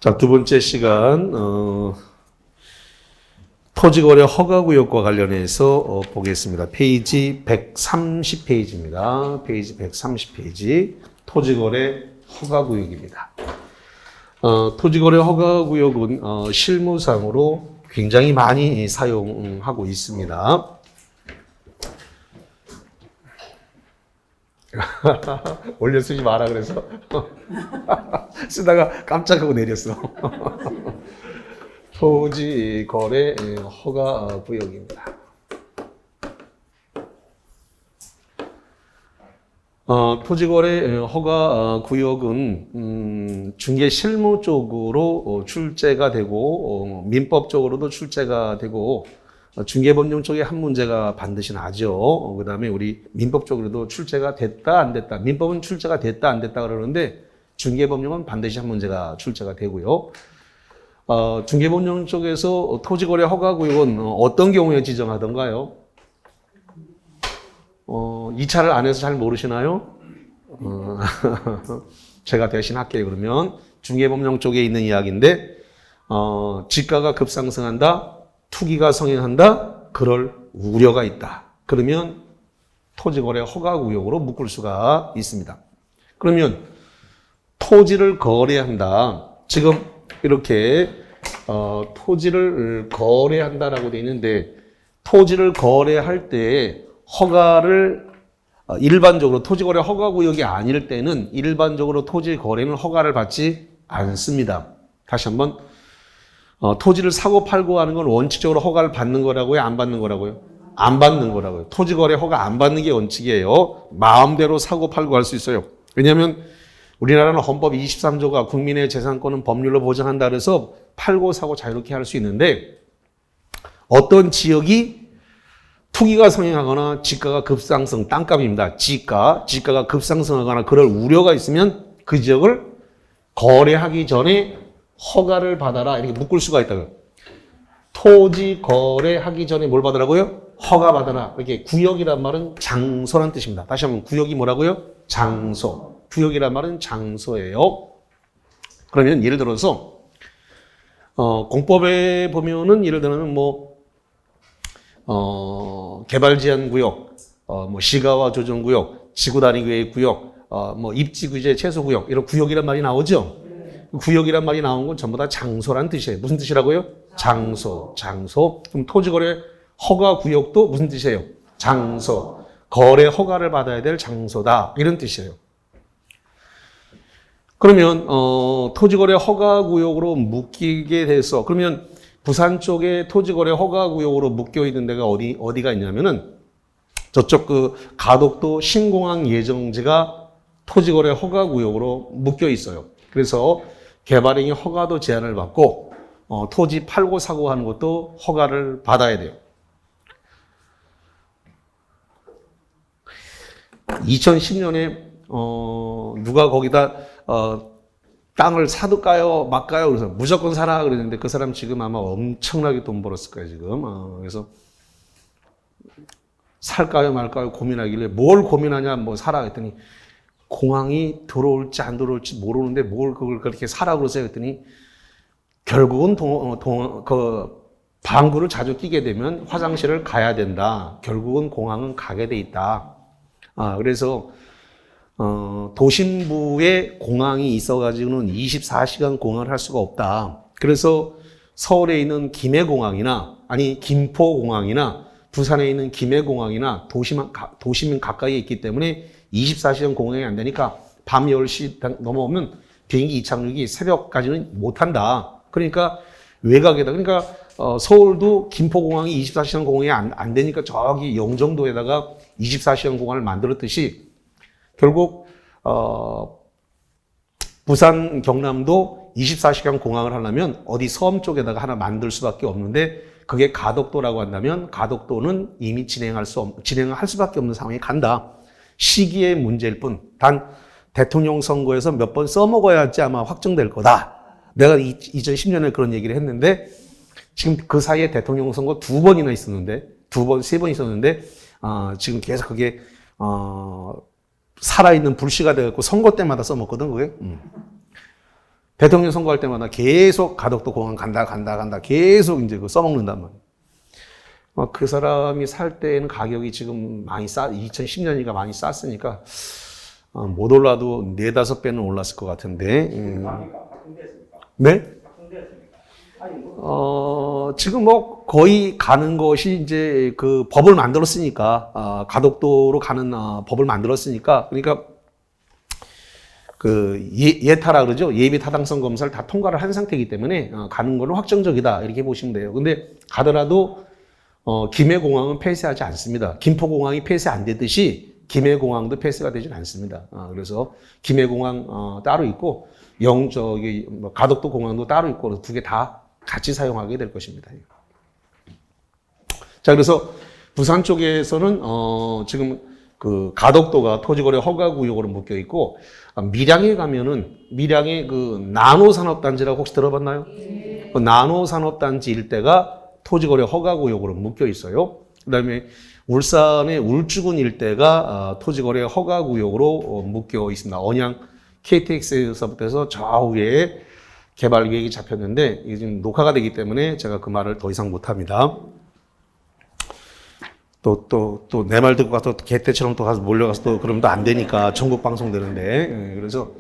자, 두 번째 시간, 토지거래 허가구역과 관련해서 보겠습니다. 페이지 130페이지입니다. 페이지 130페이지. 토지거래 허가구역입니다. 토지거래 허가구역은 실무상으로 굉장히 많이 사용하고 있습니다. 올려 쓰지 마라 그래서 쓰다가 깜짝하고 내렸어. 토지거래 허가구역입니다. 토지거래 허가구역은 중개 실무 쪽으로 출제가 되고 민법적으로도 출제가 되고 중개법령 쪽에 한 문제가 반드시 나죠. 그 다음에 우리 민법적으로도 출제가 됐다 안 됐다. 민법은 출제가 됐다 안 됐다 그러는데 중개법령은 반드시 한 문제가 출제가 되고요. 중개법령 쪽에서 토지거래 허가구역은 어떤 경우에 지정하던가요? 이 차를 안 해서 잘 모르시나요? 제가 대신 할게요. 그러면 중개법령 쪽에 있는 이야기인데 지가가 급상승한다. 투기가 성행한다? 그럴 우려가 있다. 그러면 토지거래 허가구역으로 묶을 수가 있습니다. 그러면 토지를 거래한다. 지금 이렇게 토지를 거래한다라고 되어 있는데 토지를 거래할 때 허가를 일반적으로 토지거래 허가구역이 아닐 때는 일반적으로 토지 거래는 허가를 받지 않습니다. 다시 한번 토지를 사고 팔고 하는 건 원칙적으로 허가를 받는 거라고요? 안 받는 거라고요? 안 받는 거라고요. 토지거래 허가 안 받는 게 원칙이에요. 마음대로 사고 팔고 할 수 있어요. 왜냐하면 우리나라는 헌법 23조가 국민의 재산권은 법률로 보장한다 그래서 팔고 사고 자유롭게 할 수 있는데 어떤 지역이 투기가 성행하거나 지가가 급상승, 땅값입니다. 지가가 급상승하거나 그럴 우려가 있으면 그 지역을 거래하기 전에 허가를 받아라 이렇게 묶을 수가 있다고요. 토지 거래하기 전에 뭘 받으라고요? 허가 받아라. 이렇게 구역이란 말은 장소란 뜻입니다. 다시 한번 구역이 뭐라고요? 장소. 구역이란 말은 장소예요. 그러면 예를 들어서 공법에 보면은 예를 들면 개발제한구역, 시가와 조정구역, 지구단위계획구역, 입지규제 최소구역 이런 구역이란 말이 나오죠. 구역이란 말이 나온 건 전부 다 장소란 뜻이에요. 무슨 뜻이라고요? 장소. 그럼 토지거래 허가구역도 무슨 뜻이에요? 장소. 거래 허가를 받아야 될 장소다. 이런 뜻이에요. 그러면 토지거래 허가구역으로 묶이게 돼서 그러면 부산 쪽에 토지거래 허가구역으로 묶여 있는 데가 어디가 있냐면은 저쪽 그 가덕도 신공항 예정지가 토지거래 허가구역으로 묶여 있어요. 그래서 개발행위 허가도 제한을 받고 토지 팔고 사고 하는 것도 허가를 받아야 돼요. 2010년에 누가 거기다 땅을 사둘까요? 말까요? 그래서 무조건 사라 그랬는데 그 사람 지금 아마 엄청나게 돈 벌었을 거예요, 지금. 그래서 살까요, 말까요? 고민하길래 뭘 고민하냐, 사라 했더니 공항이 들어올지 안 들어올지 모르는데 뭘 그걸 그렇게 사라 그러세요? 했더니 결국은 방구를 자주 끼게 되면 화장실을 가야 된다. 결국은 공항은 가게 돼 있다. 그래서 도심부에 공항이 있어가지고는 24시간 공항을 할 수가 없다. 그래서 서울에 있는 김해공항이나 김포공항이나 부산에 있는 김해공항이나 도심은 가까이에 있기 때문에 24시간 공항이 안 되니까 밤 10시 넘어오면 비행기 이착륙이 새벽까지는 못 한다. 그러니까 외곽에다 그러니까 서울도 김포공항이 24시간 공항이 안 되니까 저기 영종도에다가 24시간 공항을 만들었듯이 결국 부산 경남도 24시간 공항을 하려면 어디 섬 쪽에다가 하나 만들 수밖에 없는데 그게 가덕도라고 한다면 가덕도는 이미 진행할 수밖에 없는 상황에 간다. 시기의 문제일 뿐. 단 대통령 선거에서 몇 번 써먹어야지 아마 확정될 거다. 내가 2010년에 그런 얘기를 했는데 지금 그 사이에 대통령 선거 2번이나 있었는데 3번 있었는데 지금 계속 그게 살아있는 불씨가 되었고 선거 때마다 써먹거든 그게. 대통령 선거할 때마다 계속 가덕도 공항 간다 계속 이제 그 써먹는단 말이에요. 그 사람이 살 때는 가격이 지금 많이 2010년이니까 많이 쌌으니까 못 올라도 4-5배는 올랐을 것 같은데. 네? 지금 뭐 거의 가는 것이 이제 그 법을 만들었으니까, 가덕도로 가는 법을 만들었으니까, 그러니까 그 예타라 그러죠. 예비 타당성 검사를 다 통과를 한 상태이기 때문에 가는 거는 확정적이다 이렇게 보시면 돼요. 근데 가더라도 김해공항은 폐쇄하지 않습니다. 김포공항이 폐쇄 안 되듯이 김해공항도 폐쇄가 되진 않습니다. 그래서 김해공항 따로 있고 가덕도 공항도 따로 있고 두 개 다 같이 사용하게 될 것입니다. 자, 그래서 부산 쪽에서는 지금 그 가덕도가 토지거래 허가구역으로 묶여 있고 밀양에 가면은 밀양의 그 나노산업단지라고 혹시 들어봤나요? 그 나노산업단지 일대가 토지거래 허가구역으로 묶여 있어요. 그다음에 울산의 울주군 일대가 토지거래 허가구역으로 묶여 있습니다. 언양 KTX에서부터 해서 좌우에 개발 계획이 잡혔는데 이게 지금 녹화가 되기 때문에 제가 그 말을 더 이상 못합니다. 또 내 말 듣고 가서 개떼처럼 또 가서 몰려가서 또 그러면 또 안 되니까 전국 방송 되는데 그래서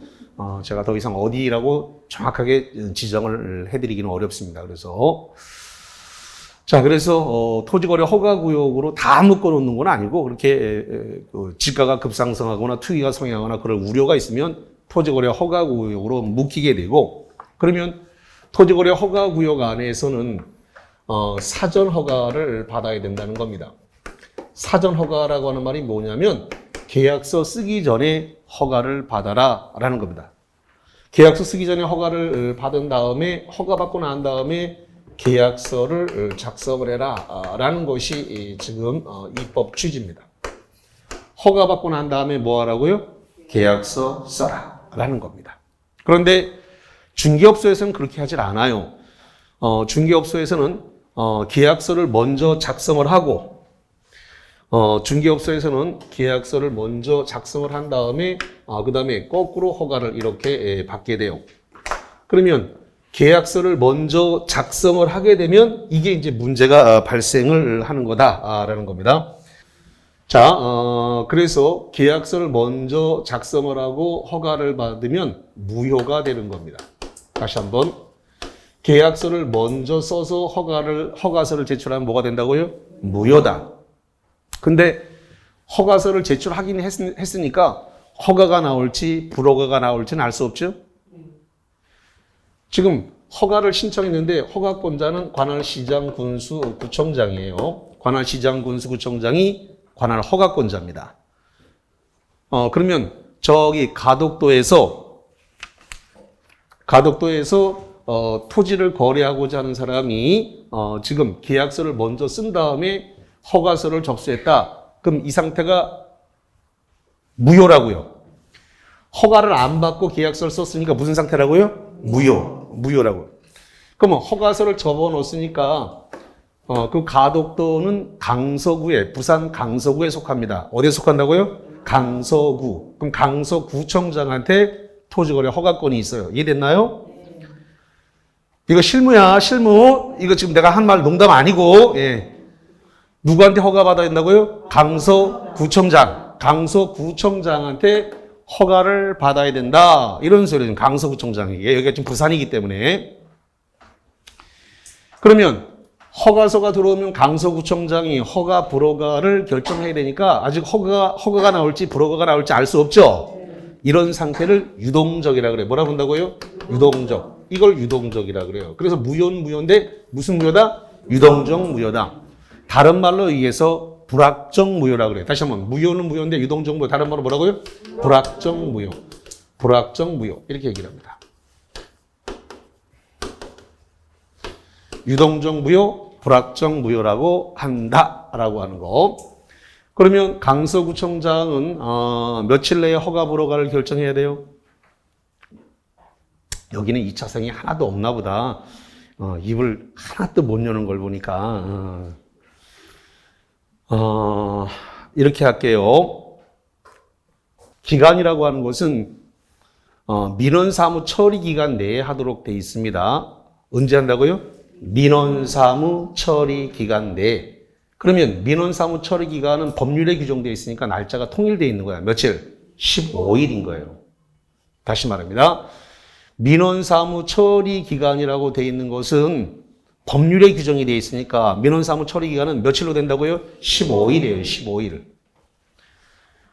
제가 더 이상 어디라고 정확하게 지정을 해드리기는 어렵습니다. 그래서 토지거래 허가구역으로 다 묶어놓는 건 아니고 그렇게 지가가 급상승하거나 투기가 성행하거나 그럴 우려가 있으면 토지거래 허가구역으로 묶이게 되고 그러면 토지거래 허가구역 안에서는 사전 허가를 받아야 된다는 겁니다. 사전 허가라고 하는 말이 뭐냐면 계약서 쓰기 전에 허가를 받아라 라는 겁니다. 계약서 쓰기 전에 허가를 받은 다음에 허가받고 난 다음에 계약서를 작성을 해라 라는 것이 지금 입법 취지입니다. 허가받고 난 다음에 뭐 하라고요? 계약서 써라 라는 겁니다. 그런데 중개업소에서는 그렇게 하질 않아요. 중개업소에서는 계약서를 먼저 작성을 하고 중개업소에서는 계약서를 먼저 작성을 한 다음에 그 다음에 거꾸로 허가를 이렇게 받게 돼요. 그러면 계약서를 먼저 작성을 하게 되면 이게 이제 문제가 발생을 하는 거다라는 겁니다. 자, 그래서 계약서를 먼저 작성을 하고 허가를 받으면 무효가 되는 겁니다. 다시 한번 계약서를 먼저 써서 허가서를 제출하면 뭐가 된다고요? 무효다. 근데 허가서를 제출하긴 했으니까 허가가 나올지 불허가가 나올지는 알 수 없죠? 지금 허가를 신청했는데 허가권자는 관할시장군수구청장이에요. 관할시장군수구청장이 관할 허가권자입니다. 그러면 저기 가덕도에서 토지를 거래하고자 하는 사람이 지금 계약서를 먼저 쓴 다음에 허가서를 접수했다. 그럼 이 상태가 무효라고요. 허가를 안 받고 계약서를 썼으니까 무슨 상태라고요? 무효라고요. 그러면 허가서를 접어놓았으니까 그 가덕도는 강서구에 부산 강서구에 속합니다. 어디에 속한다고요? 강서구. 그럼 강서구청장한테 토지거래 허가권이 있어요. 이해됐나요? 이거 실무야, 실무. 이거 지금 내가 한 말 농담 아니고, 예. 누구한테 허가받아야 된다고요? 강서구청장한테 허가를 받아야 된다. 이런 소리는 강서구청장이에요. 여기가 지금 부산이기 때문에. 그러면 허가서가 들어오면 강서구청장이 허가 불허가를 결정해야 되니까 아직 허가가 나올지 불허가가 나올지 알 수 없죠. 이런 상태를 유동적이라 그래요. 뭐라 본다고요? 유동적. 이걸 유동적이라 그래요. 그래서 무효는 무효인데 무슨 무효다? 유동적 무효다. 다른 말로 의해서 불확정 무효라 그래요. 다시 한번 무효는 무효인데 유동적 무효. 다른 말로 뭐라고요? 불확정 무효. 불확정 무효. 이렇게 얘기를 합니다. 유동적 무효, 불확정 무효라고 한다라고 하는 거. 그러면 강서구청장은 며칠 내에 허가 불허가를 결정해야 돼요? 여기는 2차선이 하나도 없나 보다. 입을 하나도 못 여는 걸 보니까 이렇게 할게요. 기간이라고 하는 것은 민원 사무 처리 기간 내에 하도록 돼 있습니다. 언제 한다고요? 민원 사무 처리 기간 내에. 그러면 민원 사무 처리 기간은 법률에 규정되어 있으니까 날짜가 통일되어 있는 거야. 며칠? 15일인 거예요. 다시 말합니다. 민원 사무 처리 기간이라고 되어 있는 것은 법률에 규정이 되어 있으니까 민원 사무 처리 기간은 며칠로 된다고요? 15일이에요. 15일.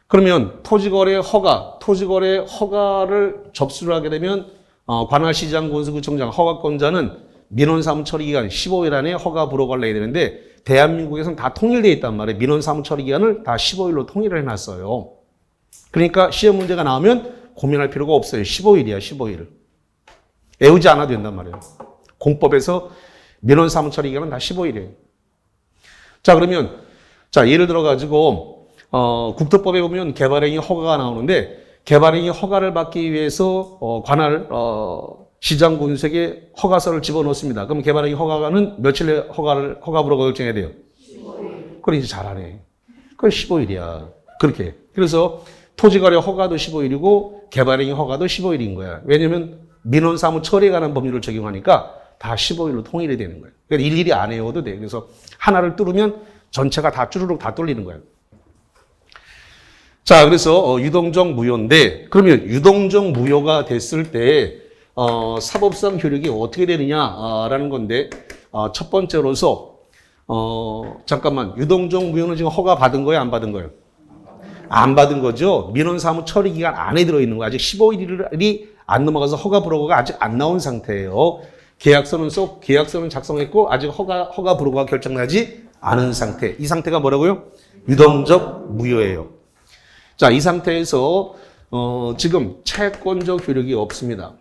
그러면 토지거래 허가를 접수를 하게 되면 관할시장 군수구청장 허가권자는 민원 사무 처리 기간 15일 안에 허가 불허가를 내야 되는데 대한민국에서는 다 통일되어 있단 말이에요. 민원 사무 처리 기간을 다 15일로 통일을 해놨어요. 그러니까 시험 문제가 나오면 고민할 필요가 없어요. 15일이야, 15일. 외우지 않아도 된단 말이에요. 공법에서 민원 사무 처리 기간은 다 15일이에요. 자, 그러면 예를 들어 가지고 국토법에 보면 개발행위 허가가 나오는데 개발행위 허가를 받기 위해서 관할 시장 군수에게 허가서를 집어넣습니다. 그럼 개발행위 허가는 며칠에 허가 불허가 결정해야 돼요? 15일. 그래, 이제 잘하네. 그래, 15일이야. 그렇게. 그래서 토지거래 허가도 15일이고 개발행위 허가도 15일인 거야. 왜냐면 민원 사무 처리에 관한 법률을 적용하니까 다 15일로 통일이 되는 거예요. 그러니까 일일이 안 외워도 돼. 그래서 하나를 뚫으면 전체가 다 쭈르륵 다 뚫리는 거예요. 자, 그래서 유동적 무효인데 그러면 유동적 무효가 됐을 때 사법상 효력이 어떻게 되느냐라는 건데 첫 번째로서 잠깐만, 유동적 무효는 지금 허가 받은 거예요, 안 받은 거예요? 안 받은 거죠. 민원 사무 처리 기간 안에 들어 있는 거예요. 아직 15일이 안 넘어가서 허가 불허가 아직 안 나온 상태예요. 계약서는 작성했고 아직 허가 불허가 결정나지 않은 상태. 이 상태가 뭐라고요? 유동적 무효예요. 자, 이 상태에서 지금 채권적 효력이 없습니다.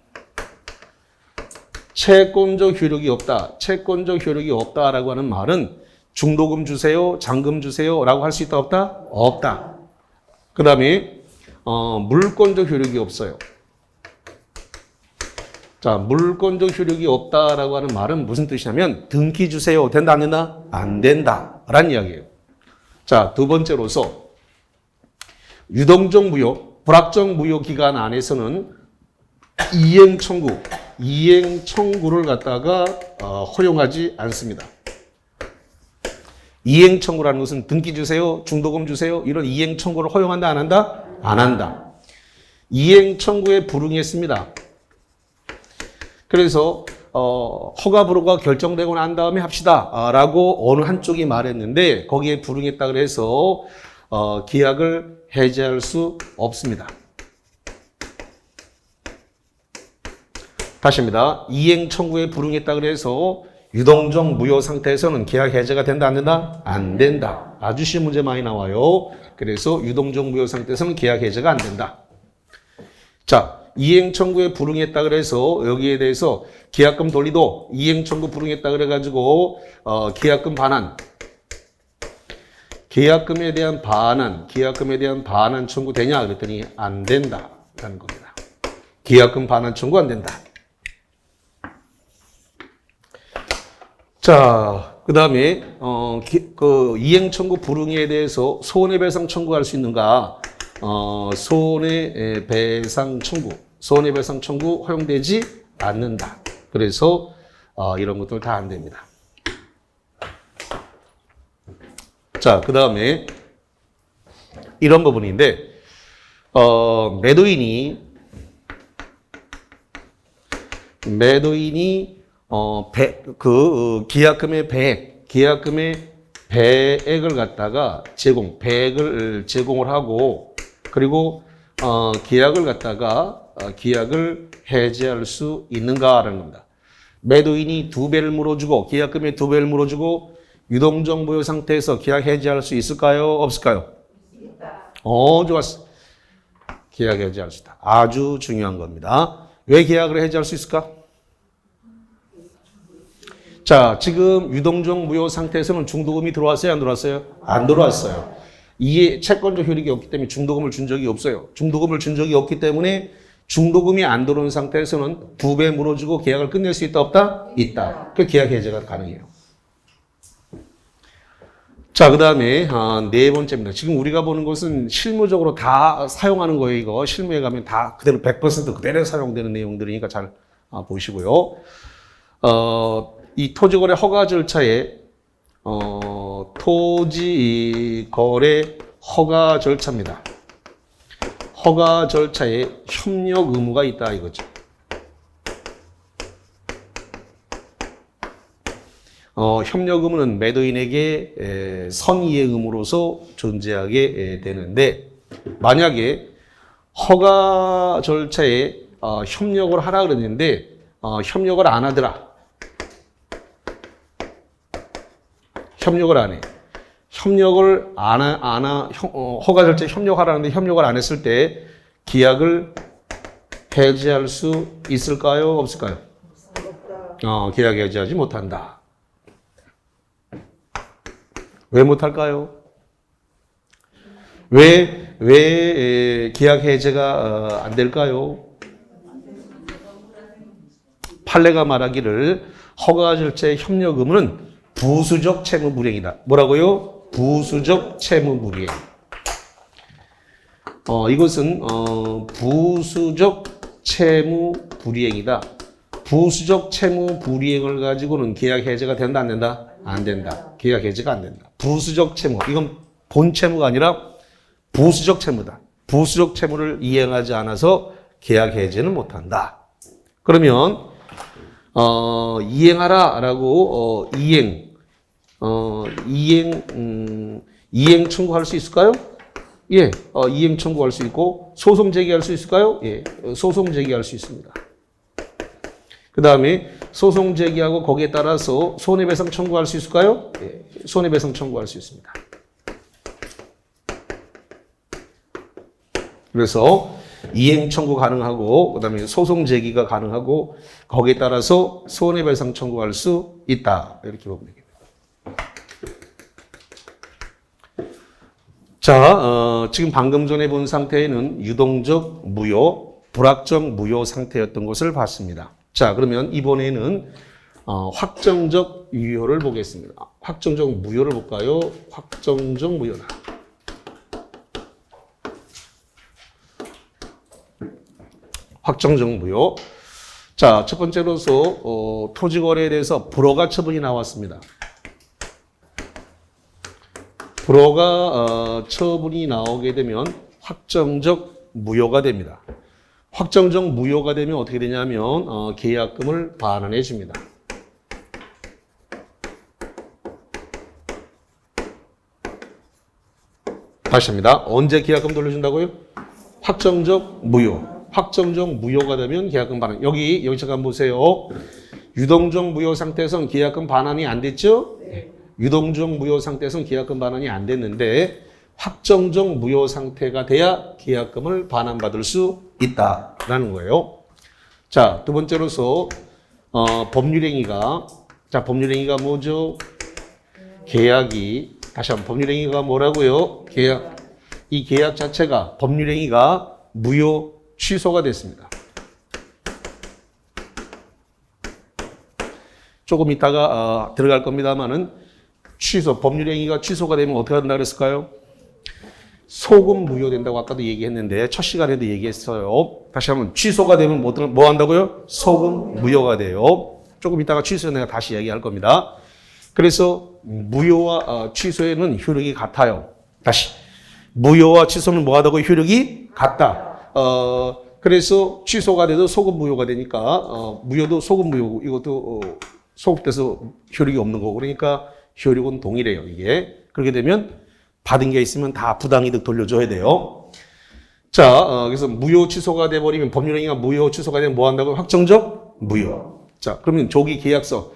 채권적 효력이 없다. 채권적 효력이 없다라고 하는 말은 중도금 주세요, 잔금 주세요라고 할 수 있다, 없다? 없다. 그 다음에 물권적 효력이 없어요. 자, 물권적 효력이 없다라고 하는 말은 무슨 뜻이냐면 등기 주세요. 된다, 안 된다? 안 된다라는 이야기예요. 자, 두 번째로서 유동적 무효, 불확정 무효 기간 안에서는 이행 청구를 갖다가 허용하지 않습니다. 이행 청구라는 것은 등기 주세요, 중도금 주세요, 이런 이행 청구를 허용한다, 안 한다? 안 한다. 이행 청구에 불응했습니다. 그래서 허가 불허가 결정되고 난 다음에 합시다 라고 어느 한쪽이 말했는데 거기에 불응했다 그래서 계약을 해지할 수 없습니다. 다시입니다. 이행 청구에 불응했다 그래서 유동적 무효 상태에서는 계약 해제가 된다, 안 된다? 안 된다. 아주 쉬운 문제 많이 나와요. 그래서 유동적 무효 상태에서는 계약 해제가 안 된다. 자, 이행 청구에 불응했다 그래서 여기에 대해서 계약금 돌리도 이행 청구 불응했다 그래가지고 계약금 반환, 계약금에 대한 반환 청구되냐 그랬더니 안 된다라는 겁니다. 계약금 반환 청구 안 된다. 자, 그 다음에 이행 청구 불응에 대해서 손해배상 청구할 수 있는가? 손해배상 청구 허용되지 않는다. 그래서 이런 것들 다 안 됩니다. 자, 그 다음에 이런 부분인데 매도인이 계약금의 배액을 갖다가 배액을 제공을 하고 그리고 계약을 해지할 수 있는가라는 겁니다. 매도인이 2배를 물어주고 계약금의 2배를 물어주고 유동적 무효 상태에서 계약 해지할 수 있을까요? 없을까요? 있다. 좋았어. 계약 해지할 수 있다. 아주 중요한 겁니다. 왜 계약을 해지할 수 있을까? 자, 지금 유동적 무효 상태에서는 중도금이 들어왔어요? 안 들어왔어요? 안 들어왔어요. 이게 채권적 효력이 없기 때문에 중도금을 준 적이 없어요. 중도금을 준 적이 없기 때문에 중도금이 안 들어온 상태에서는 2배 물어주고 계약을 끝낼 수 있다, 없다? 있다. 그 계약 해지가 가능해요. 자, 그 다음에 네 번째입니다. 지금 우리가 보는 것은 실무적으로 다 사용하는 거예요. 이거 실무에 가면 다 그대로 100% 그대로 사용되는 내용들이니까 잘 보시고요. 이 토지거래 허가 절차에 토지거래 허가 절차입니다. 허가 절차에 협력 의무가 있다 이거죠. 협력 의무는 매도인에게 선의의 의무로서 존재하게 되는데, 만약에 허가 절차에 협력을 하라 그랬는데 협력을 안 하더라. 협력을 안 해. 협력을 허가 절차에 협력하라는데 협력을 안 했을 때 계약을 해지할 수 있을까요? 없을까요? 계약 해지하지 못한다. 왜 못할까요? 왜 계약 해제가 안 될까요? 판례가 말하기를 허가 절차의 협력 의무는 부수적 채무 불이행이다. 뭐라고요? 부수적 채무 불이행. 이것은 부수적 채무 불이행이다. 부수적 채무 불이행을 가지고는 계약 해제가 된다 안 된다? 안 된다. 계약 해제가 안 된다. 부수적 채무. 이건 본 채무가 아니라 부수적 채무다. 부수적 채무를 이행하지 않아서 계약 해제는 못한다. 그러면 이행하라라고 이행 청구할 수 있을까요? 예, 이행 청구할 수 있고 소송 제기할 수 있을까요? 예, 소송 제기할 수 있습니다. 그 다음에 소송 제기하고 거기에 따라서 손해배상 청구할 수 있을까요? 예, 손해배상 청구할 수 있습니다. 그래서 이행 청구 가능하고 그 다음에 소송 제기가 가능하고 거기에 따라서 손해배상 청구할 수 있다. 이렇게 보면 되겠네요. 자, 지금 방금 전에 본 상태에는 유동적 무효, 불확정 무효 상태였던 것을 봤습니다. 자, 그러면 이번에는 확정적 유효를 보겠습니다. 확정적 무효를 볼까요? 확정적 무효다. 확정적 무효. 자, 첫 번째로서 토지거래에 대해서 불허가 처분이 나왔습니다. 불허가 처분이 나오게 되면 확정적 무효가 됩니다. 확정적 무효가 되면 어떻게 되냐면 계약금을 반환해 줍니다. 다시 합니다. 언제 계약금 돌려준다고요? 확정적 무효. 확정적 무효가 되면 계약금 반환. 여기 잠깐 보세요. 유동적 무효 상태에서는 계약금 반환이 안 됐죠? 네. 유동적 무효 상태에서는 계약금 반환이 안 됐는데 확정적 무효 상태가 돼야 계약금을 반환받을 수 있다라는 거예요. 자, 두 번째로서 법률행위가 법률행위가 뭐죠? 계약이 다시 한번 법률행위가 뭐라고요? 이 계약 자체가 법률행위가 무효 취소가 됐습니다. 조금 이따가 들어갈 겁니다만은 법률행위가 취소가 되면 어떻게 한다 그랬을까요? 소급 무효된다고 아까도 얘기했는데 첫 시간에도 얘기했어요. 다시 한번 취소가 되면 뭐 한다고요? 소급 무효가 돼요. 조금 이따가 취소에 내가 다시 얘기할 겁니다. 그래서 무효와 취소에는 효력이 같아요. 다시 무효와 취소는 뭐하다고 효력이 같다. 그래서 취소가 돼도 소급 무효가 되니까 무효도 소급 무효고 이것도 소급돼서 효력이 없는 거고 그러니까 효력은 동일해요. 이게 그렇게 되면 받은 게 있으면 다 부당이득 돌려줘야 돼요. 자, 그래서 무효 취소가 돼버리면 법률행위가 무효 취소가 되면 뭐 한다고? 확정적 무효. 자, 그러면 조기 계약서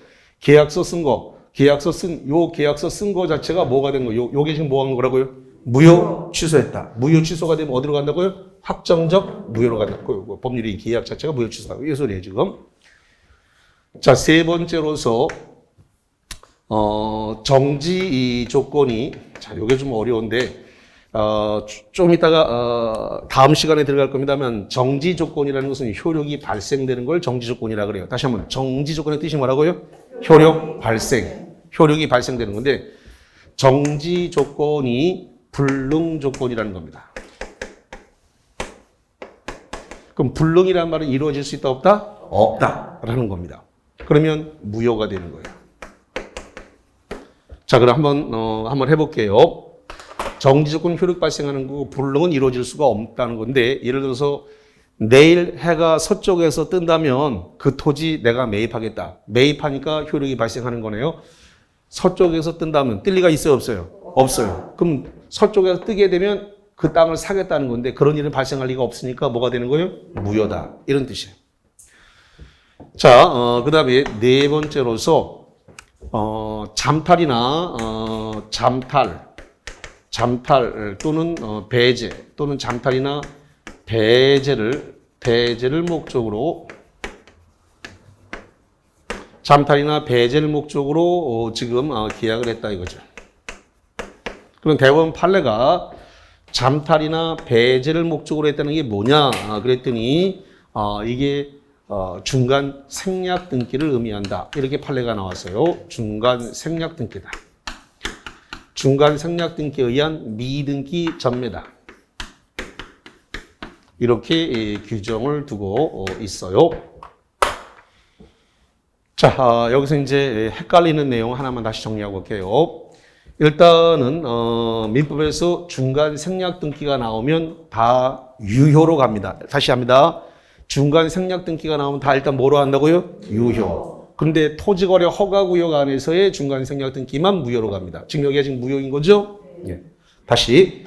쓴 거, 계약서 쓴 거 자체가 뭐가 된 거예요? 요게 지금 뭐 한 거라고요? 무효 취소했다. 무효 취소가 되면 어디로 간다고요? 확정적 무효로 간다고요. 법률이 계약 자체가 무효 취소다. 이 소리예요, 지금. 자, 세 번째로서 정지 조건이, 자, 요게 좀 어려운데, 좀 이따가, 다음 시간에 들어갈 겁니다만, 정지 조건이라는 것은 효력이 발생되는 걸 정지 조건이라 그래요. 다시 한번, 정지 조건의 뜻이 뭐라고요? 효력 발생. 효력이 발생되는 건데, 정지 조건이 불능 조건이라는 겁니다. 그럼 불능이라는 말은 이루어질 수 있다 없다? 없다라는 겁니다. 그러면 무효가 되는 거예요. 자, 그럼 한번 해볼게요. 정지 조건 효력 발생하는 거 불능은 이루어질 수가 없다는 건데, 예를 들어서 내일 해가 서쪽에서 뜬다면 그 토지 내가 매입하겠다. 매입하니까 효력이 발생하는 거네요. 서쪽에서 뜬다면 뜰 리가 있어요, 없어요? 없어요. 그럼 서쪽에서 뜨게 되면 그 땅을 사겠다는 건데 그런 일은 발생할 리가 없으니까 뭐가 되는 거예요? 무효다. 이런 뜻이에요. 자, 그 다음에 네 번째로서 잠탈이나 잠탈 또는 배제 또는 잠탈이나 배제를 목적으로 잠탈이나 배제를 목적으로 지금 계약을 했다 이거죠. 그럼 대법원 판례가 잠탈이나 배제를 목적으로 했다는 게 뭐냐 그랬더니 이게 중간 생략 등기를 의미한다. 이렇게 판례가 나왔어요. 중간 생략 등기다. 중간 생략 등기에 의한 미등기 전매다. 이렇게 규정을 두고 있어요. 자, 여기서 이제 헷갈리는 내용 하나만 다시 정리하고 올게요. 일단은 민법에서 중간 생략 등기가 나오면 다 유효로 갑니다. 다시 합니다. 중간 생략 등기가 나오면 다 일단 뭐로 한다고요? 유효. 근데 토지거래 허가구역 안에서의 중간 생략 등기만 무효로 갑니다. 지금 여기가 지금 무효인 거죠? 예. 다시.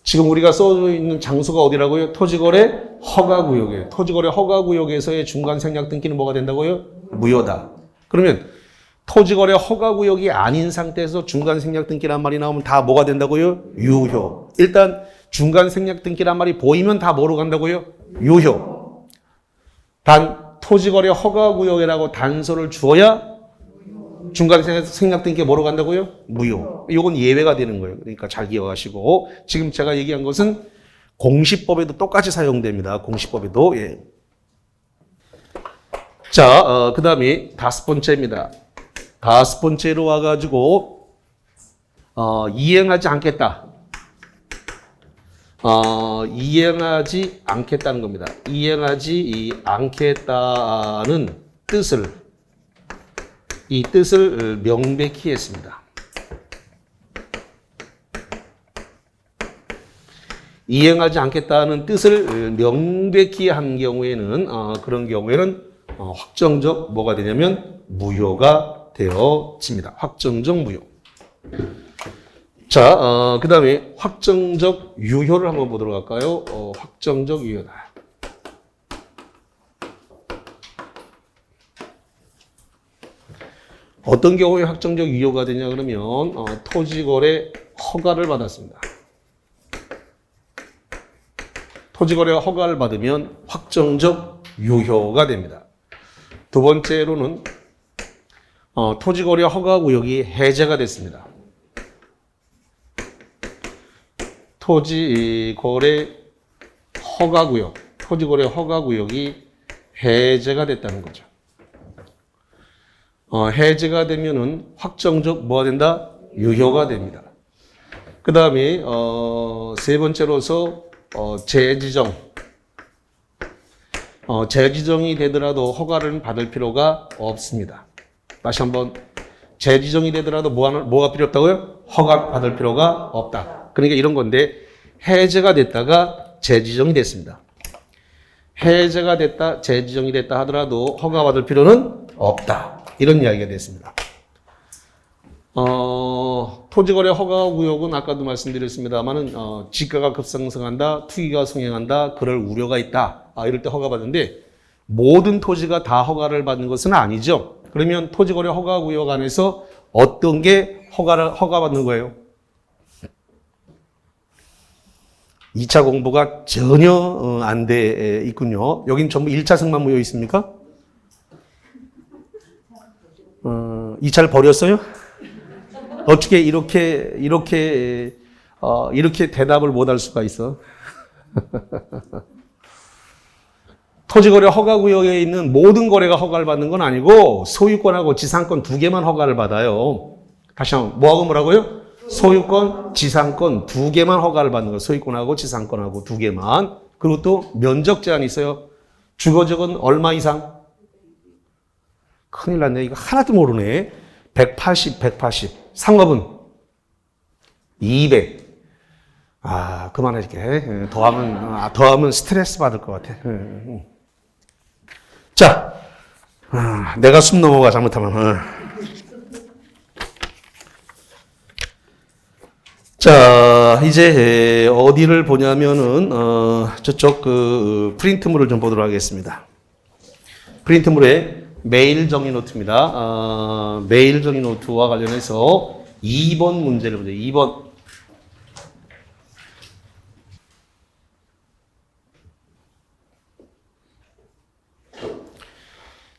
지금 우리가 써져 있는 장소가 어디라고요? 토지거래 허가구역이에요. 토지거래 허가구역에서의 중간 생략 등기는 뭐가 된다고요? 무효다. 그러면 토지거래 허가구역이 아닌 상태에서 중간 생략 등기란 말이 나오면 다 뭐가 된다고요? 유효. 일단 중간 생략 등기란 말이 보이면 다 뭐로 간다고요? 유효. 단 토지거래 허가구역이라고 단서를 주어야 중간 생략 등기가 뭐로 간다고요? 무효. 이건 예외가 되는 거예요. 그러니까 잘 기억하시고, 지금 제가 얘기한 것은 공시법에도 똑같이 사용됩니다. 공시법에도. 예. 자, 그 다음에 다섯 번째입니다. 다섯 번째로 와가지고 이행하지 않겠다. 이행하지 않겠다는 겁니다. 이행하지 않겠다는 이 뜻을 명백히 했습니다. 이행하지 않겠다는 뜻을 명백히 한 경우에는 그런 경우에는 확정적 뭐가 되냐면 무효가 되어집니다. 확정적 무효. 자, 그 다음에 확정적 유효를 한번 보도록 할까요? 확정적 유효다. 어떤 경우에 확정적 유효가 되냐 그러면 토지거래 허가를 받았습니다. 토지거래 허가를 받으면 확정적 유효가 됩니다. 두 번째로는 토지거래 허가구역이 해제가 됐습니다. 토지거래 허가구역이 해제가 됐다는 거죠. 해제가 되면은 확정적 뭐가 된다? 유효가 됩니다. 그 다음에 세 번째로서 재지정. 재지정이 되더라도 허가를 받을 필요가 없습니다. 다시 한번 재지정이 되더라도 뭐가 필요 없다고요? 허가 받을 필요가 없다. 그러니까 이런 건데 해제가 됐다가 재지정이 됐습니다. 해제가 됐다, 재지정이 됐다 하더라도 허가 받을 필요는 없다. 이런 이야기가 됐습니다. 토지거래 허가구역은 아까도 말씀드렸습니다만은 지가가 급상승한다, 투기가 성행한다, 그럴 우려가 있다. 이럴 때 허가받는데 모든 토지가 다 허가를 받는 것은 아니죠. 그러면 토지거래 허가구역 안에서 어떤 게 허가받는 거예요? 2차 공부가 전혀 안 돼 있군요. 여긴 전부 1차승만 모여 있습니까? 2차를 버렸어요? 어떻게 이렇게 대답을 못 할 수가 있어? 토지거래 허가구역에 있는 모든 거래가 허가를 받는 건 아니고 소유권하고 지상권 두 개만 허가를 받아요. 다시 한번 뭐하고 뭐라고요? 소유권, 지상권 두 개만 허가를 받는 거예요. 소유권하고 지상권하고 두 개만. 그리고 또 면적 제한이 있어요. 주거적은 얼마 이상? 큰일 났네. 이거 하나도 모르네. 180. 상업은 200. 그만할게. 더하면 스트레스 받을 것 같아. 자, 내가 숨 넘어가 잘못하면. 자, 이제 어디를 보냐면은 저쪽 그 프린트물을 좀 보도록 하겠습니다. 프린트물에 메일 정의 노트입니다. 메일 정의 노트와 관련해서 2번 문제를 보죠. 2번.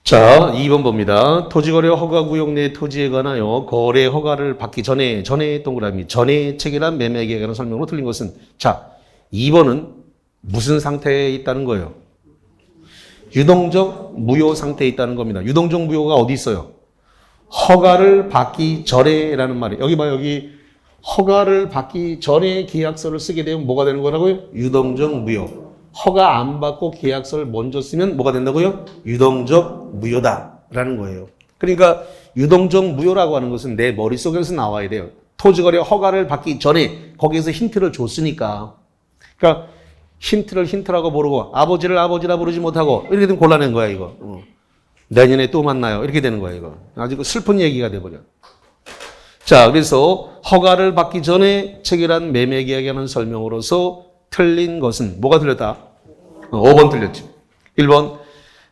자, 2번 봅니다. 토지거래 허가구역 내 토지에 관하여 거래 허가를 받기 전에 동그라미 전에 체결한 매매계약에 관한 설명으로 틀린 것은 자, 2번은 무슨 상태에 있다는 거예요? 유동적 무효 상태에 있다는 겁니다. 유동적 무효가 어디 있어요? 허가를 받기 전에라는 말이에요. 여기 봐요. 여기 허가를 받기 전에 계약서를 쓰게 되면 뭐가 되는 거라고요? 유동적 무효. 허가 안 받고 계약서를 먼저 쓰면 뭐가 된다고요? 유동적 무효다라는 거예요. 그러니까 유동적 무효라고 하는 것은 내 머릿속에서 나와야 돼요. 토지거래 허가를 받기 전에 거기에서 힌트를 줬으니까. 그러니까 힌트라고 모르고 아버지를 아버지라 부르지 못하고 이렇게 되면 곤란한 거야 이거. 내년에 또 만나요. 이렇게 되는 거야 이거. 아주 슬픈 얘기가 돼버려. 자, 그래서 허가를 받기 전에 체결한 매매계약에 관한 설명으로서 틀린 것은 뭐가 틀렸다? 5번 틀렸지. 1번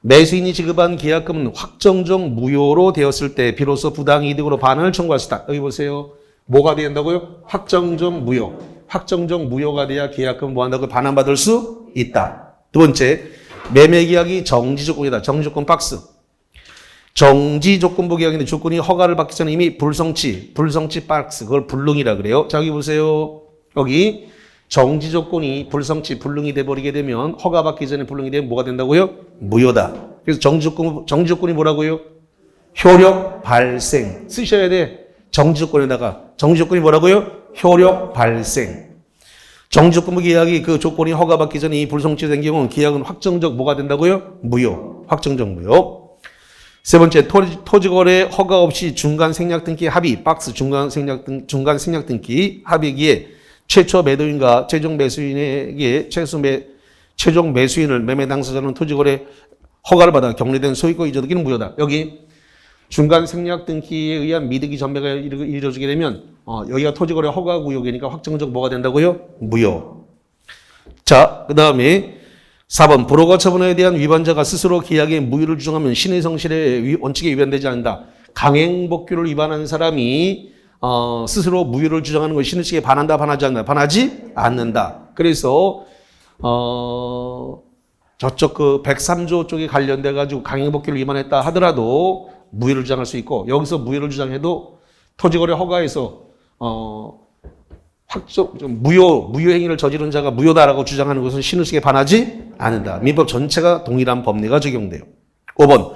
매수인이 지급한 계약금은 확정적 무효로 되었을 때 비로소 부당이득으로 반환을 청구할 수 있다. 여기 보세요. 뭐가 된다고요? 확정적 무효. 확정적 무효가 돼야 계약금 뭐 한다고 반환받을 수 있다. 두 번째, 매매계약이 정지조건이다. 정지조건 박스. 정지조건부 계약인데 조건이 허가를 받기 전에 이미 불성치 박스. 그걸 불능이라 그래요. 자, 여기 보세요. 여기 정지조건이 불성치, 불능이 돼버리게 되면 허가 받기 전에 불능이 되면 뭐가 된다고요? 무효다. 그래서 정지조건이 뭐라고요? 효력 발생. 쓰셔야 돼. 정지조건에다가. 정지조건이 뭐라고요? 효력 발생. 정지조건부 계약이 그 조건이 허가받기 전에 이 불성취된 경우는 계약은 확정적 뭐가 된다고요? 무효. 확정적 무효. 세 번째, 토지거래 허가 없이 중간 생략 등기 합의, 박스 중간 생략 등기 합의기에 최초 매도인과 최종 매수인에게 최종 매수인을 매매 당사자는 토지거래 허가를 받아 격리된 소유권 이전등기는 무효다. 여기 중간 생략 등기에 의한 미득이 전매가 이루어지게 되면 여기가 토지거래 허가 구역이니까 확정적 뭐가 된다고요? 무효. 자, 그 다음에 4번 불허가 처분에 대한 위반자가 스스로 계약의 무효를 주장하면 신의 성실의 원칙에 위반되지 않는다. 강행복규를 위반한 사람이 스스로 무효를 주장하는 것이 신의 측에 반한다, 반하지 않는다. 반하지 않는다. 그래서 저쪽 그 103조 쪽에 관련돼 가지고 강행복규를 위반했다 하더라도 무효를 주장할 수 있고 여기서 무효를 주장해도 토지거래 허가에서 무효 행위를 저지른 자가 무효다라고 주장하는 것은 신의식에 반하지 않는다. 민법 전체가 동일한 법리가 적용돼요. 5번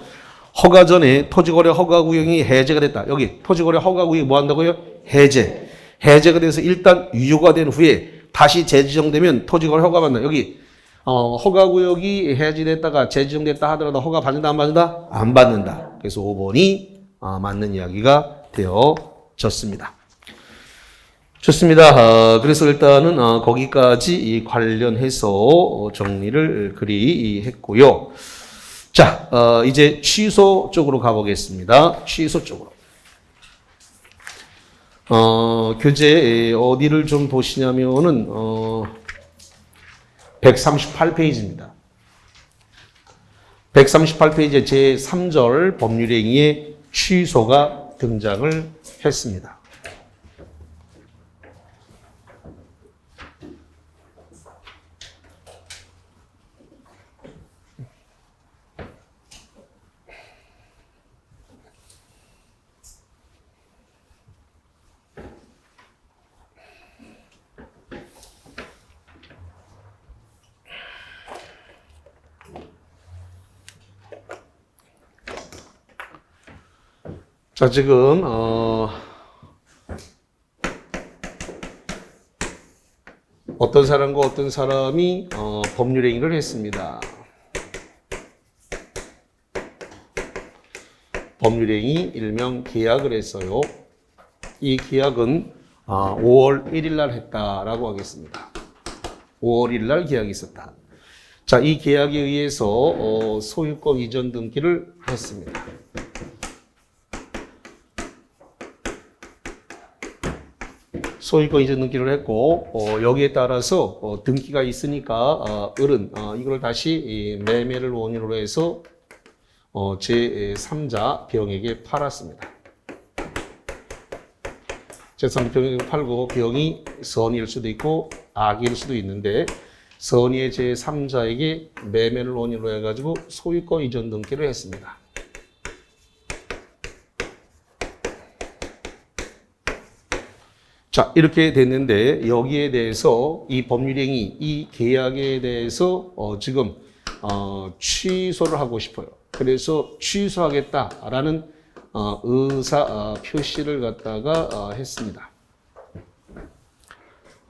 허가 전에 토지거래 허가구역이 해제가 됐다. 여기 토지거래 허가구역이 뭐 한다고요? 해제가 돼서 일단 유효가 된 후에 다시 재지정되면 토지거래 허가받는다. 여기 허가구역이 해제됐다가 재지정됐다 하더라도 허가 받는다 안 받는다? 안 받는다. 그래서 5번이 맞는 이야기가 되어졌습니다. 좋습니다. 그래서 일단은 거기까지 관련해서 정리를 그리 했고요. 자, 이제 취소 쪽으로 가보겠습니다. 취소 쪽으로. 교재 어디를 좀 보시냐면은 138페이지입니다. 138페이지에 제3절 법률행위의 취소가 등장을 했습니다. 자, 지금 어떤 사람과 어떤 사람이 법률행위를 했습니다. 법률행위 일명 계약을 했어요. 이 계약은 5월 1일 날 했다라고 하겠습니다. 5월 1일 날 계약이 있었다. 자, 이 계약에 의해서 소유권 이전 등기를 했습니다. 소유권 이전 등기를 했고 여기에 따라서 등기가 있으니까 을은 이걸 다시 매매를 원인으로 해서 제3자 병에게 팔았습니다. 제3자 병에게 팔고 병이 선의일 수도 있고 악의일 수도 있는데 선의의 제3자에게 매매를 원인으로 해가지고 소유권 이전 등기를 했습니다. 자, 이렇게 됐는데 여기에 대해서 이 법률행위, 이 계약에 대해서 지금 취소를 하고 싶어요. 그래서 취소하겠다라는 의사 표시를 갖다가 했습니다.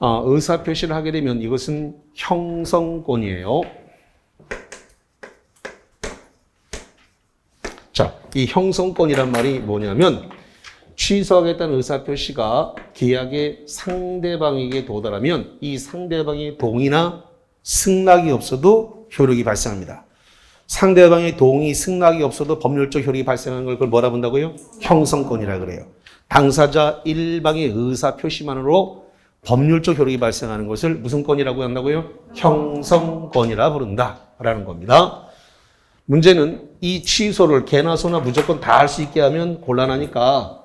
의사 표시를 하게 되면 이것은 형성권이에요. 자, 이 형성권이란 말이 뭐냐면 취소하겠다는 의사표시가 계약의 상대방에게 도달하면 이 상대방의 동의나 승낙이 없어도 효력이 발생합니다. 상대방의 동의, 승낙이 없어도 법률적 효력이 발생하는 걸 그걸 뭐라 본다고요? 형성권이라 그래요. 당사자 일방의 의사표시만으로 법률적 효력이 발생하는 것을 무슨 권이라고 한다고요? 형성권이라 부른다라는 겁니다. 문제는 이 취소를 개나 소나 무조건 다 할 수 있게 하면 곤란하니까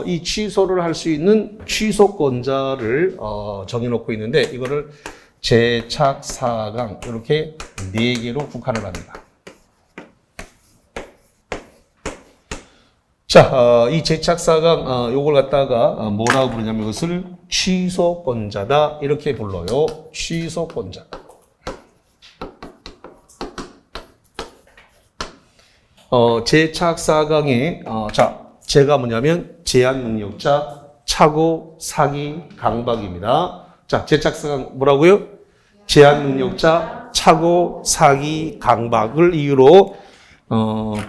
이 취소를 할 수 있는 취소권자를 정해놓고 있는데 이거를 제착사강 이렇게 4개로 국한을 합니다. 자, 이 제착사강 요걸 갖다가 뭐라고 부르냐면 이것을 취소권자다 이렇게 불러요. 취소권자. 제착사강에 자, 제가 뭐냐면 제한능력자, 차고, 사기, 강박입니다. 자, 제착사강 뭐라고요? 제한능력자, 차고, 사기, 강박을 이유로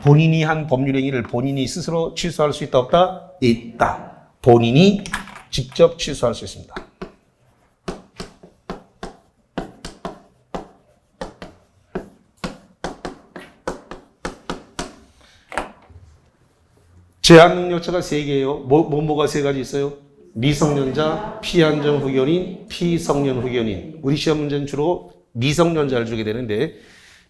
본인이 한 법률행위를 본인이 스스로 취소할 수 있다 없다? 있다. 본인이 직접 취소할 수 있습니다. 제한능력자가 3개예요. 뭐가 3가지 있어요? 미성년자, 피한정 후견인, 피성년 후견인. 우리 시험 문제는 주로 미성년자를 주게 되는데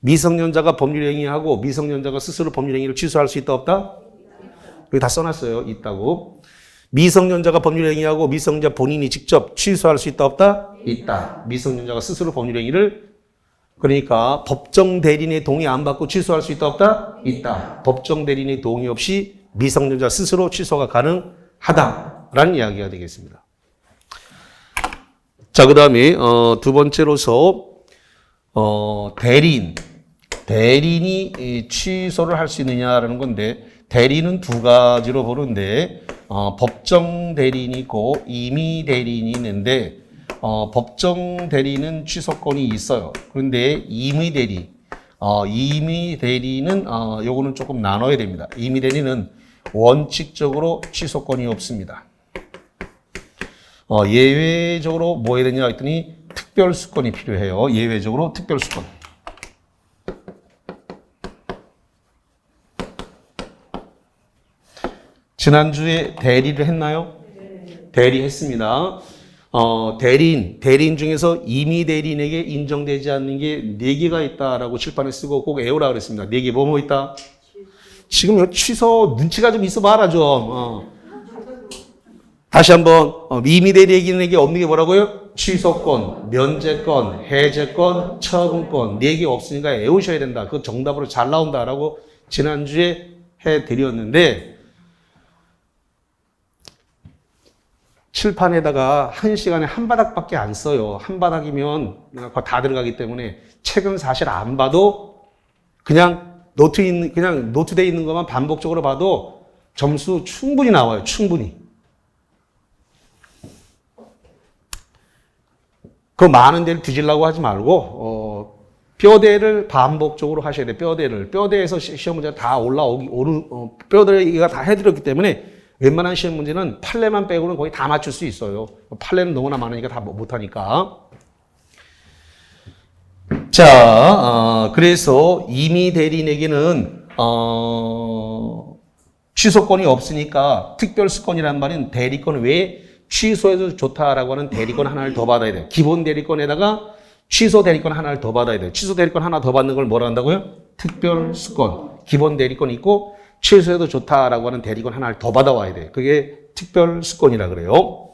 미성년자가 법률행위하고 미성년자가 스스로 법률행위를 취소할 수 있다 없다? 여기 다 써놨어요. 있다고. 미성년자가 법률행위하고 미성년자 본인이 직접 취소할 수 있다 없다? 있다. 미성년자가 스스로 법률행위를 그러니까 법정 대리인의 동의 안 받고 취소할 수 있다 없다? 있다. 법정 대리인의 동의 없이 미성년자 스스로 취소가 가능하다라는 이야기가 되겠습니다. 자, 그 다음에 두 번째로서 대리인이 취소를 할 수 있느냐라는 건데 대리인은 2가지로 보는데 법정 대리인이 있고 임의 대리인이 있는데 법정 대리인은 취소권이 있어요. 그런데 임의 대리인은 요거는 조금 나눠야 됩니다. 임의 대리인은 원칙적으로 취소권이 없습니다. 예외적으로 뭐 해야 되냐 했더니 특별수권이 필요해요. 예외적으로 특별수권. 지난주에 대리를 했나요? 대리했습니다. 대리인 중에서 임의 대리인에게 인정되지 않는 게 4개가 있다라고 칠판에 쓰고 꼭 외우라 그랬습니다. 4개 뭐 있다? 지금 취소 눈치가 좀 있어봐라 좀. 다시 한번 임의 대리인에게 없는 게 뭐라고요? 취소권, 면제권, 해제권, 처분권 4개 없으니까 외우셔야 된다. 그거 정답으로 잘 나온다라고 지난주에 해드렸는데 칠판에다가 1시간에 한 바닥밖에 안 써요. 한 바닥이면 다 들어가기 때문에 책은 사실 안 봐도 그냥 노트되어 있는 것만 반복적으로 봐도 점수 충분히 나와요. 충분히. 그 많은 데를 뒤지려고 하지 말고 뼈대를 반복적으로 하셔야 돼요. 뼈대에서 시험 문제가 다 뼈대가 다 해드렸기 때문에 웬만한 시험 문제는 판례만 빼고는 거의 다 맞출 수 있어요. 판례는 너무나 많으니까 다 못하니까. 자, 그래서 임의 대리인에게는 취소권이 없으니까 특별수권이란 말은 대리권 외에 취소해도 좋다라고 하는 대리권 하나를 더 받아야 돼요. 기본 대리권에다가 취소 대리권 하나를 더 받아야 돼요. 취소 대리권 하나 더 받는 걸 뭐라 한다고요? 특별수권. 기본 대리권 있고 취소해도 좋다라고 하는 대리권 하나를 더 받아와야 돼요. 그게 특별수권이라 그래요.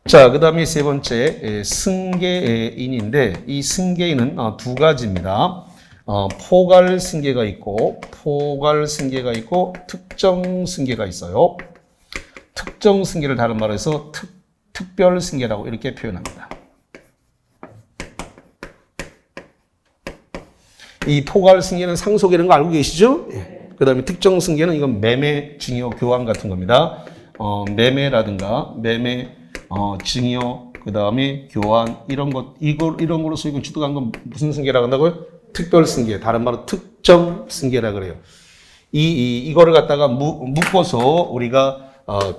자, 그 다음에 세 번째 승계인인데 이 승계인은 두 가지입니다. 포괄 승계가 있고 특정 승계가 있어요. 특정 승계를 다른 말로 해서 특별 승계라고 이렇게 표현합니다. 이 포괄 승계는 상속이라는 거 알고 계시죠? 예. 그 다음에 특정 승계는 이건 매매, 증여, 교환 같은 겁니다. 매매라든가 증여, 그 다음에 교환 이런 걸로 수익을 취득한 건 무슨 승계라고 한다고요? 특별 승계, 다른 말로 특정 승계라 그래요. 이거를 갖다가 묶어서 우리가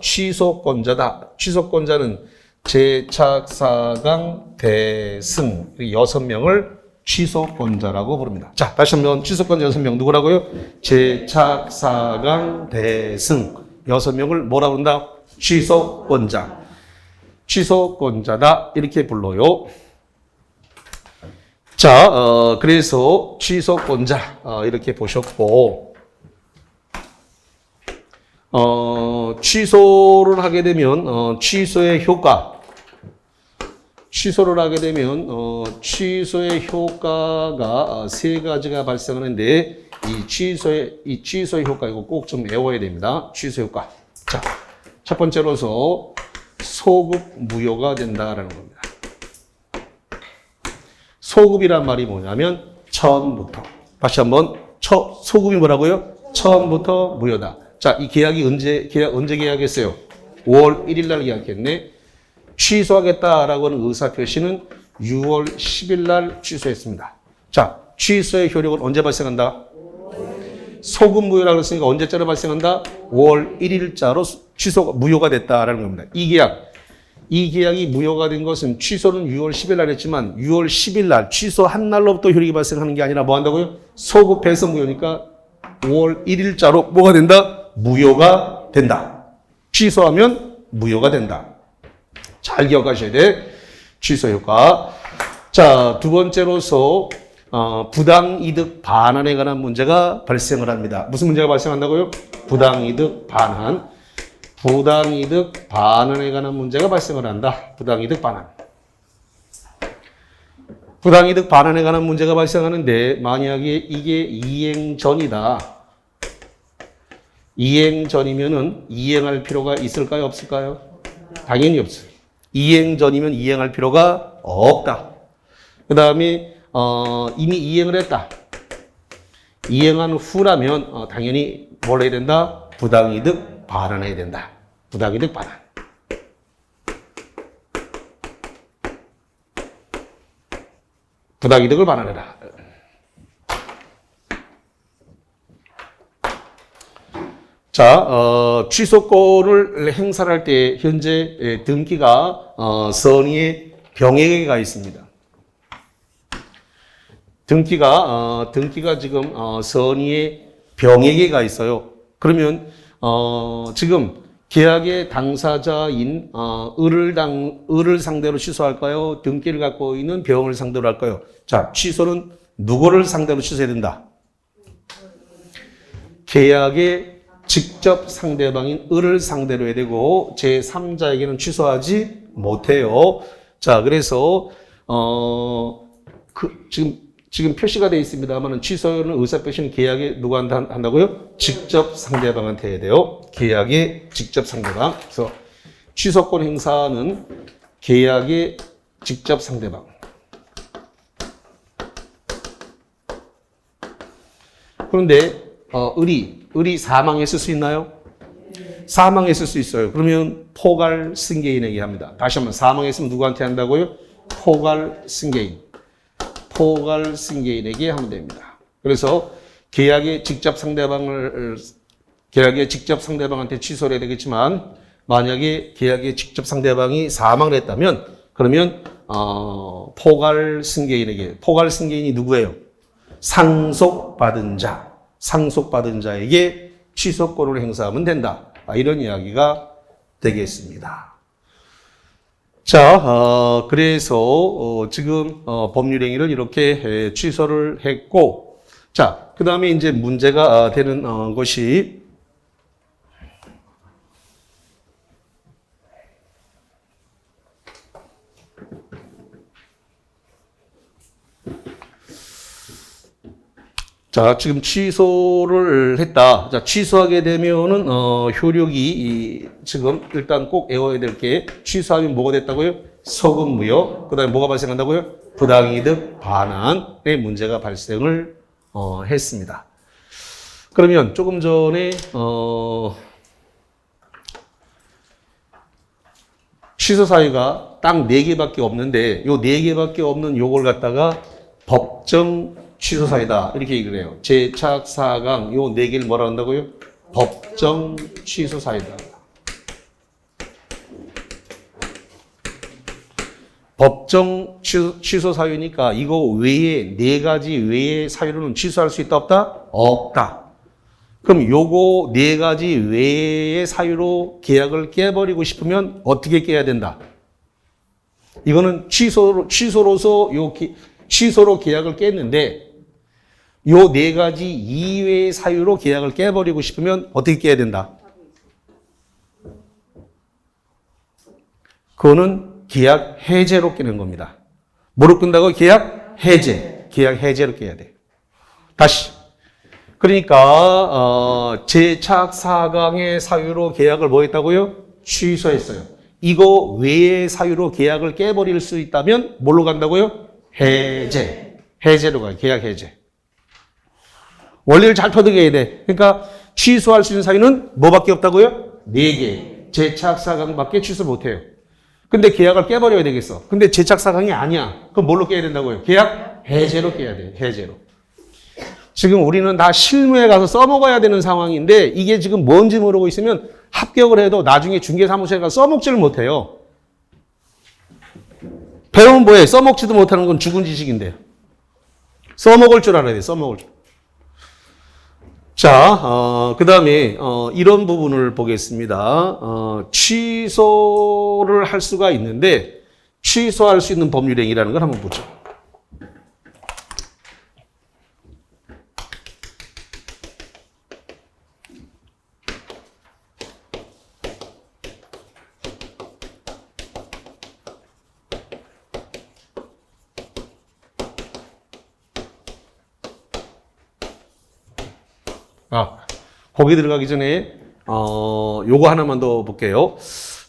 취소권자다. 취소권자는 제착사강 대승 6명을 취소권자라고 부릅니다. 자, 다시 한번 취소권자 6명 누구라고요? 제착사강 대승 6명을 뭐라 부른다? 취소권자. 취소권자다 이렇게 불러요. 자, 그래서 취소권자 이렇게 보셨고 취소를 하게 되면 취소의 효과 취소를 하게 되면 취소의 효과가 세 가지가 발생하는데 이 취소의 효과 이거 꼭 좀 외워야 됩니다. 취소 효과. 자, 첫 번째로서 소급 무효가 된다라는 겁니다. 소급이란 말이 뭐냐면 처음부터. 다시 한번 소급이 뭐라고요? 처음부터 무효다. 자, 이 계약이 언제 계약했어요? 5월 1일 날 계약했네. 취소하겠다라고 하는 의사표시는 6월 10일 날 취소했습니다. 자, 취소의 효력은 언제 발생한다? 소급 무효라고 했으니까 언제자로 발생한다? 5월 1일자로 취소가 무효가 됐다라는 겁니다. 이 계약이 무효가 된 것은 취소는 6월 10일 날 했지만 6월 10일 날 취소한 날로부터 효력이 발생하는 게 아니라 뭐 한다고요? 소급해서 무효니까 5월 1일자로 뭐가 된다? 무효가 된다. 취소하면 무효가 된다. 잘 기억하셔야 돼. 취소 효과. 자, 두 번째로서 부당이득 반환에 관한 문제가 발생을 합니다. 무슨 문제가 발생한다고요? 부당이득 반환. 부당이득 반환에 관한 문제가 발생을 한다. 부당이득 반환. 부당이득 반환에 관한 문제가 발생하는데 만약에 이게 이행 전이다. 이행 전이면은 이행할 필요가 있을까요? 없을까요? 당연히 없어요. 이행 전이면 이행할 필요가 없다. 그 다음에 이미 이행을 했다. 이행한 후라면 당연히 뭘 해야 된다? 부당이득 반환해야 된다. 부당이득 반환. 부당이득을 반환해라. 자, 취소권을 행사할 때 현재 등기가 선의의 병행해가 있습니다. 등기가 지금 선의의 병행해가 있어요. 그러면 지금 계약의 당사자인 을을 상대로 취소할까요? 등기를 갖고 있는 병을 상대로 할까요? 자, 취소는 누구를 상대로 취소해야 된다? 계약의 직접 상대방인 을을 상대로 해야 되고 제3자에게는 취소하지 못해요. 자, 그래서 지금 표시가 되어 있습니다만 취소는 의사표시는 계약에 누구한테 한다고요? 직접 상대방한테 해야 돼요. 계약의 직접 상대방. 그래서 취소권 행사는 계약의 직접 상대방. 그런데 을이 사망했을 수 있나요? 사망했을 수 있어요. 그러면 포괄 승계인에게 합니다. 다시 한번 사망했으면 누구한테 한다고요? 포괄승계인에게 하면 됩니다. 그래서 계약의 직접 상대방한테 취소를 해야 되겠지만 만약에 계약의 직접 상대방이 사망을 했다면 그러면 포괄승계인이 누구예요? 상속받은 자에게 취소권을 행사하면 된다. 이런 이야기가 되겠습니다. 자, 그래서 지금 법률행위를 이렇게 취소를 했고, 자, 그 다음에 이제 문제가 되는 것이 자, 지금 취소를 했다. 자, 취소하게 되면은, 효력이, 지금 일단 꼭 외워야 될 게, 취소하면 뭐가 됐다고요? 소급무효. 그 다음에 뭐가 발생한다고요? 부당이득 반환의 문제가 발생을, 했습니다. 그러면 조금 전에, 취소 사유가 딱 4개밖에 없는데, 요 4개밖에 없는 요걸 갖다가 법정 취소사유다. 이렇게 얘기를 해요. 제착, 사강, 요 4개를 뭐라 한다고요? 법정 취소사유다. 법정 취소사유니까 이거 외에 4가지 외의 사유로는 취소할 수 있다, 없다? 없다. 그럼 요거 4가지 외의 사유로 계약을 깨버리고 싶으면 어떻게 깨야 된다? 이거는 취소로 계약을 깼는데 요 4가지 이외의 사유로 계약을 깨버리고 싶으면 어떻게 깨야 된다? 그거는 계약 해제로 깨는 겁니다. 뭐로 끈다고? 계약 해제. 계약 해제로 깨야 돼. 다시. 그러니까 제착 사강의 사유로 계약을 뭐 했다고요? 취소했어요. 이거 외의 사유로 계약을 깨버릴 수 있다면 뭘로 간다고요? 해제. 해제로 가요. 계약 해제. 원리를 잘 터득해야 돼. 그러니까 취소할 수 있는 사유는 뭐밖에 없다고요? 4개. 제착사강밖에 취소 못해요. 근데 계약을 깨버려야 되겠어. 근데 제착사강이 아니야. 그럼 뭘로 깨야 된다고요? 계약 해제로 깨야 돼. 해제로. 지금 우리는 다 실무에 가서 써먹어야 되는 상황인데 이게 지금 뭔지 모르고 있으면 합격을 해도 나중에 중개사무소에 가서 써먹지를 못해요. 배우면 뭐해? 써먹지도 못하는 건 죽은 지식인데. 써먹을 줄 알아야 돼. 써먹을 줄. 자, 그 다음에 이런 부분을 보겠습니다. 취소를 할 수가 있는데 취소할 수 있는 법률행위라는 걸 한번 보죠. 거기 들어가기 전에 요거 하나만 더 볼게요.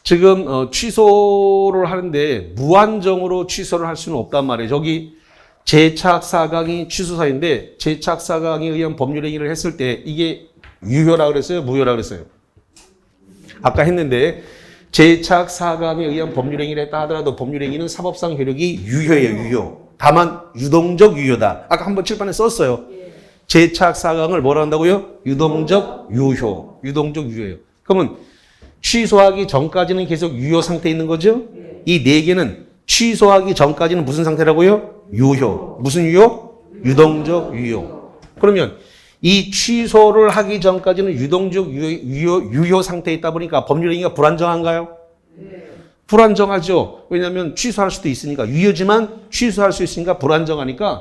지금 취소를 하는데 무한정으로 취소를 할 수는 없단 말이에요. 저기 제착사강이 취소사유인데 제착사강에 의한 법률행위를 했을 때 이게 유효라 그랬어요? 무효라 그랬어요? 아까 했는데 제착사강에 의한 법률행위를 했다 하더라도 법률행위는 사법상 효력이 유효예요. 유효. 다만 유동적 유효다. 아까 한번 칠판에 썼어요. 제착사강을 뭐라 한다고요? 유동적 유효. 유동적 유효예요. 그러면 취소하기 전까지는 계속 유효 상태에 있는 거죠? 이 4개는 취소하기 전까지는 무슨 상태라고요? 유효. 무슨 유효? 유동적 유효. 그러면 이 취소를 하기 전까지는 유동적 유효 상태에 있다 보니까 법률행위가 불안정한가요? 불안정하죠. 왜냐하면 취소할 수도 있으니까. 유효지만 취소할 수 있으니까 불안정하니까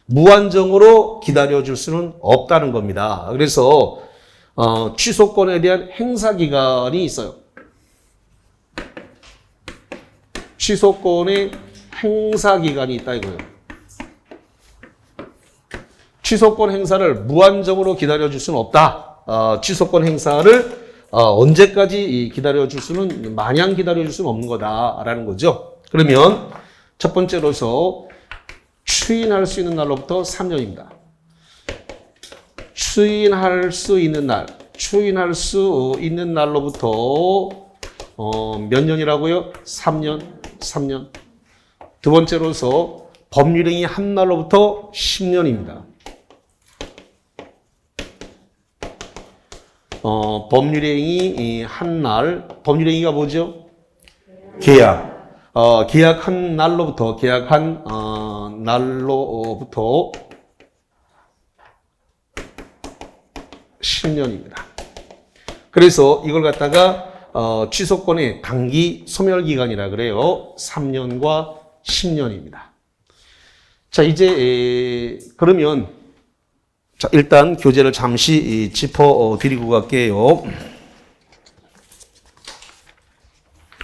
무한정으로 기다려줄 수는 없다는 겁니다. 그래서 취소권에 대한 행사기간이 있어요. 취소권의 행사기간이 있다 이거예요. 취소권 행사를 무한정으로 기다려줄 수는 없다. 취소권 행사를 언제까지 기다려줄 수는 마냥 기다려줄 수는 없는 거다라는 거죠. 그러면 첫 번째로서 추인할 수 있는 날로부터 3년입니다. 추인할 수 있는 날로부터 몇 년이라고요? 3년. 두 번째로서 법률행위 한 날로부터 10년입니다. 법률행위 한 날, 법률행위가 뭐죠? 계약. 계약한 날로부터 10년입니다. 그래서 이걸 갖다가 취소권의 단기 소멸기간이라 그래요. 3년과 10년입니다. 자, 이제 그러면 자, 일단 교재를 잠시 짚어드리고 갈게요.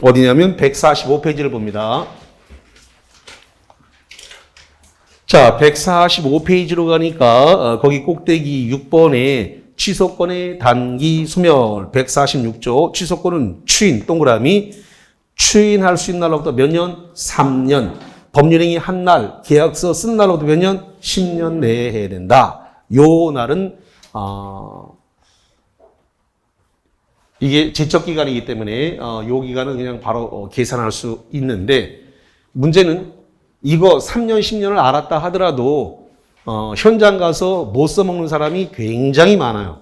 어디냐면 145페이지를 봅니다. 자, 145페이지로 가니까 거기 꼭대기 6번에 취소권의 단기 소멸 146조 취소권은 추인 동그라미 추인할 수 있는 날로부터 몇 년? 3년. 법률행위 한 날, 계약서 쓴 날로부터 몇 년? 10년 내에 해야 된다. 요 날은 이게 제척 기간이기 때문에 요 기간은 그냥 바로 계산할 수 있는데 문제는 이거 3년, 10년을 알았다 하더라도 현장 가서 못 써먹는 사람이 굉장히 많아요.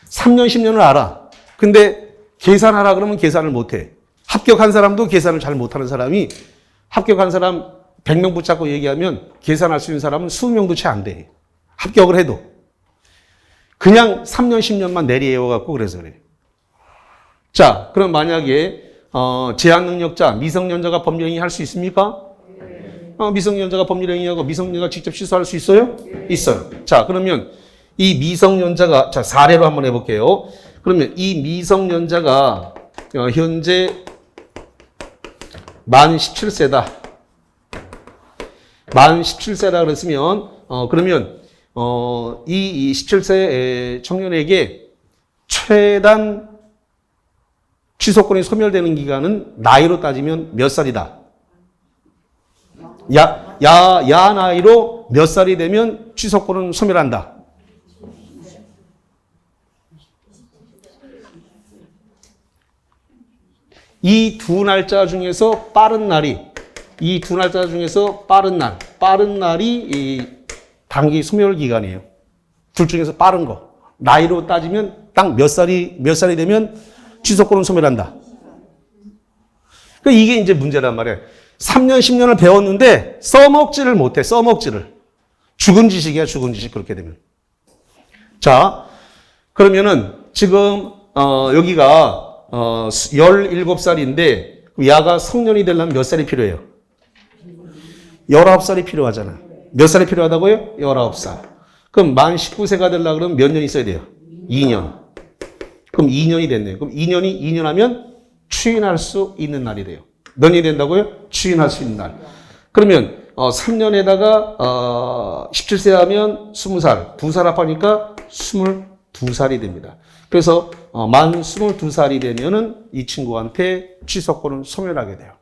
3년, 10년을 알아. 근데 계산하라 그러면 계산을 못해. 합격한 사람도 계산을 잘 못하는 사람이 합격한 사람 100명 붙잡고 얘기하면 계산할 수 있는 사람은 20명도 채 안 돼. 합격을 해도. 그냥 3년, 10년만 내리외워갖고 그래서 그래. 자, 그럼 만약에 제한능력자, 미성년자가 법률행위 할 수 있습니까? 미성년자가 법률행위하고 미성년자가 직접 취소할 수 있어요? 있어요. 자, 그러면 이 미성년자가, 자, 사례로 한번 해볼게요. 그러면 이 미성년자가 현재 만 17세다. 만 17세다 그랬으면, 그러면, 이 17세 청년에게 최단 취소권이 소멸되는 기간은 나이로 따지면 몇 살이다? 야 나이로 몇 살이 되면 취소권은 소멸한다. 이 두 날짜 중에서 빠른 날이 빠른 날이 이 단기 소멸 기간이에요. 둘 중에서 빠른 거. 나이로 따지면 딱 몇 살이 되면 취소권은 소멸한다. 이게 이제 문제란 말이에요. 3년, 10년을 배웠는데 써먹지를 못해. 죽은 지식이야, 죽은 지식 그렇게 되면. 자, 그러면은 지금 여기가 17살인데 야가 성년이 되려면 몇 살이 필요해요? 19살이 필요하잖아. 몇 살이 필요하다고요? 19살. 그럼 만 19세가 되려면 그러면 몇 년 있어야 돼요? 2년. 그럼 2년이 됐네요. 그럼 2년 하면 추인할 수 있는 날이 돼요. 몇 년이 된다고요? 추인할 수 있는 날. 그러면 3년에다가 17세 하면 20살, 2살 합하니까 22살이 됩니다. 그래서 만 22살이 되면은 이 친구한테 취소권은 소멸하게 돼요.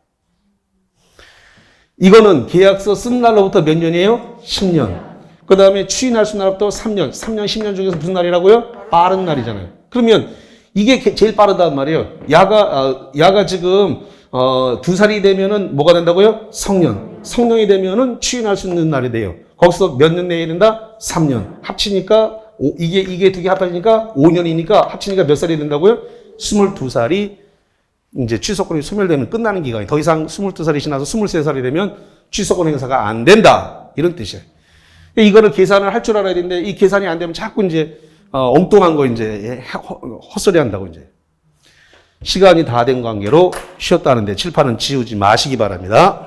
이거는 계약서 쓴 날로부터 몇 년이에요? 10년. 그 다음에 추인할 수 있는 날부터 3년. 3년, 10년 중에서 무슨 날이라고요? 빠른 날이잖아요. 그러면 이게 제일 빠르단 말이에요. 야가 지금 2살이 되면은 뭐가 된다고요? 성년이 되면은 추인할 수 있는 날이 돼요. 거기서 몇 년 내야 된다? 3년. 합치니까 이게 두 개 합하니까 5년이니까 합치니까 몇 살이 된다고요? 22살이 이제 취소권이 소멸되면 끝나는 기간이 더 이상 22살이 지나서 23살이 되면 취소권 행사가 안 된다. 이런 뜻이에요. 이거를 계산을 할 줄 알아야 되는데 이 계산이 안 되면 자꾸 이제 엉뚱한 거 이제 헛소리 한다고 이제. 시간이 다 된 관계로 쉬었다는데 칠판은 지우지 마시기 바랍니다.